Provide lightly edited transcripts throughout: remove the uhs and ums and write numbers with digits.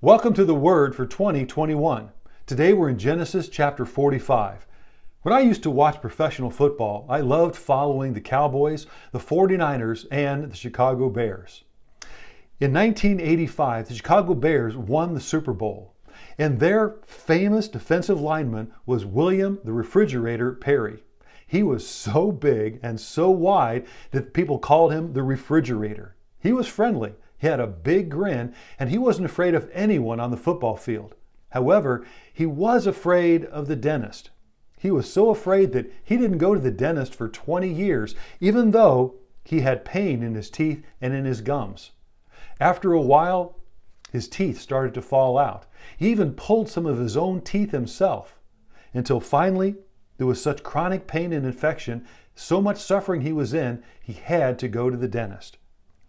Welcome to the Word for 2021. Today we're in Genesis chapter 45. When I used to watch professional football, I loved following the Cowboys, the 49ers, and the Chicago Bears. In 1985, the Chicago Bears won the Super Bowl, and their famous defensive lineman was William the Refrigerator Perry. He was so big and so wide that people called him the Refrigerator. He was friendly. He had a big grin, and he wasn't afraid of anyone on the football field. However, he was afraid of the dentist. He was so afraid that he didn't go to the dentist for 20 years, even though he had pain in his teeth and in his gums. After a while, his teeth started to fall out. He even pulled some of his own teeth himself, until finally there was such chronic pain and infection, so much suffering he was in, he had to go to the dentist.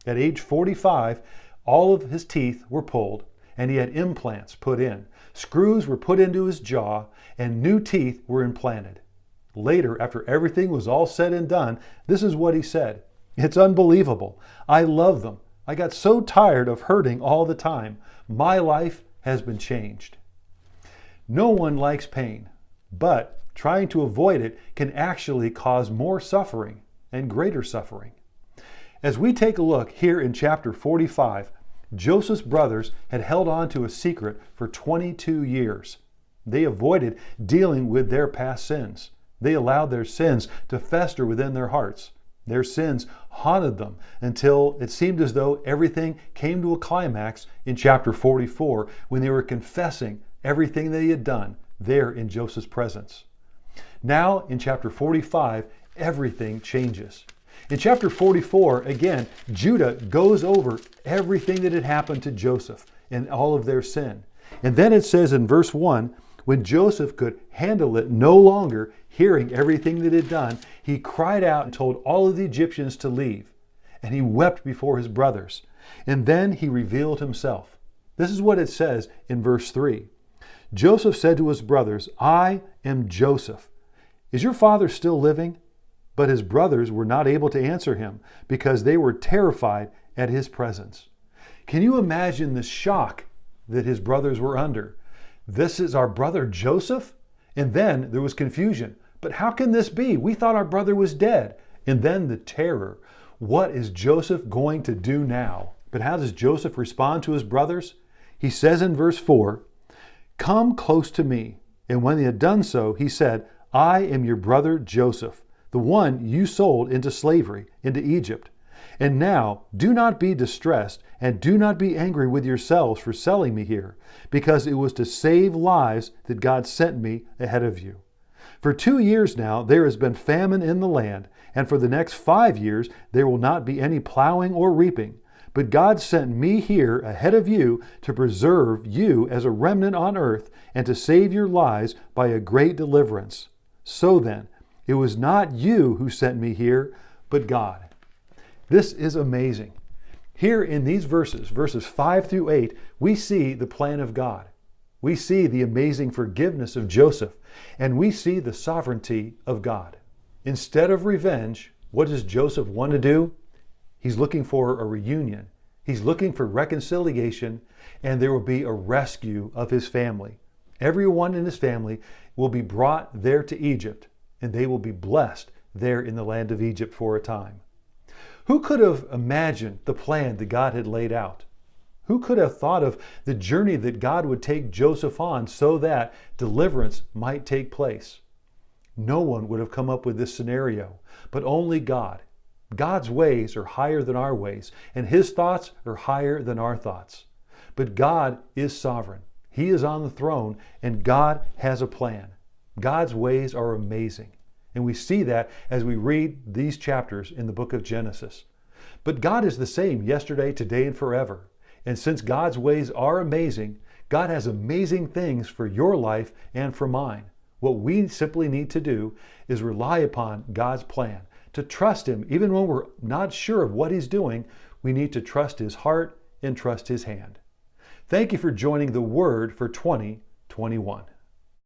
At age 45, all of his teeth were pulled, and he had implants put in. Screws were put into his jaw, and new teeth were implanted. Later, after everything was all said and done, this is what he said. "It's unbelievable. I love them. I got so tired of hurting all the time. My life has been changed." No one likes pain, but trying to avoid it can actually cause more suffering and greater suffering. As we take a look here in chapter 45, Joseph's brothers had held on to a secret for 22 years. They avoided dealing with their past sins. They allowed their sins to fester within their hearts. Their sins haunted them until it seemed as though everything came to a climax in chapter 44 when they were confessing everything they had done there in Joseph's presence. Now in chapter 45, everything changes. In chapter 44, again, Judah goes over everything that had happened to Joseph and all of their sin. And then it says in verse 1, when Joseph could handle it no longer, hearing everything that had done, he cried out and told all of the Egyptians to leave. And he wept before his brothers. And then he revealed himself. This is what it says in verse 3. Joseph said to his brothers, "I am Joseph. Is your father still living?" But his brothers were not able to answer him because they were terrified at his presence. Can you imagine the shock that his brothers were under? This is our brother Joseph? And then there was confusion. But how can this be? We thought our brother was dead. And then the terror. What is Joseph going to do now? But how does Joseph respond to his brothers? He says in verse 4, "Come close to me." And when he had done so, he said, "I am your brother Joseph, the one you sold into slavery, into Egypt. And now do not be distressed and do not be angry with yourselves for selling me here, because it was to save lives that God sent me ahead of you. For 2 years now there has been famine in the land, and for the next 5 years there will not be any plowing or reaping. But God sent me here ahead of you to preserve you as a remnant on earth and to save your lives by a great deliverance. So then, it was not you who sent me here, but God." This is amazing. Here in these verses 5 through 8, we see the plan of God. We see the amazing forgiveness of Joseph, and we see the sovereignty of God. Instead of revenge, what does Joseph want to do? He's looking for a reunion. He's looking for reconciliation, and there will be a rescue of his family. Everyone in his family will be brought there to Egypt, and they will be blessed there in the land of Egypt for a time. Who could have imagined the plan that God had laid out? Who could have thought of the journey that God would take Joseph on so that deliverance might take place? No one would have come up with this scenario, but only God. God's ways are higher than our ways, and His thoughts are higher than our thoughts. But God is sovereign. He is on the throne, and God has a plan. God's ways are amazing. And we see that as we read these chapters in the book of Genesis. But God is the same yesterday, today, and forever. And since God's ways are amazing, God has amazing things for your life and for mine. What we simply need to do is rely upon God's plan. To trust Him, even when we're not sure of what He's doing, we need to trust His heart and trust His hand. Thank you for joining the Word for 2021.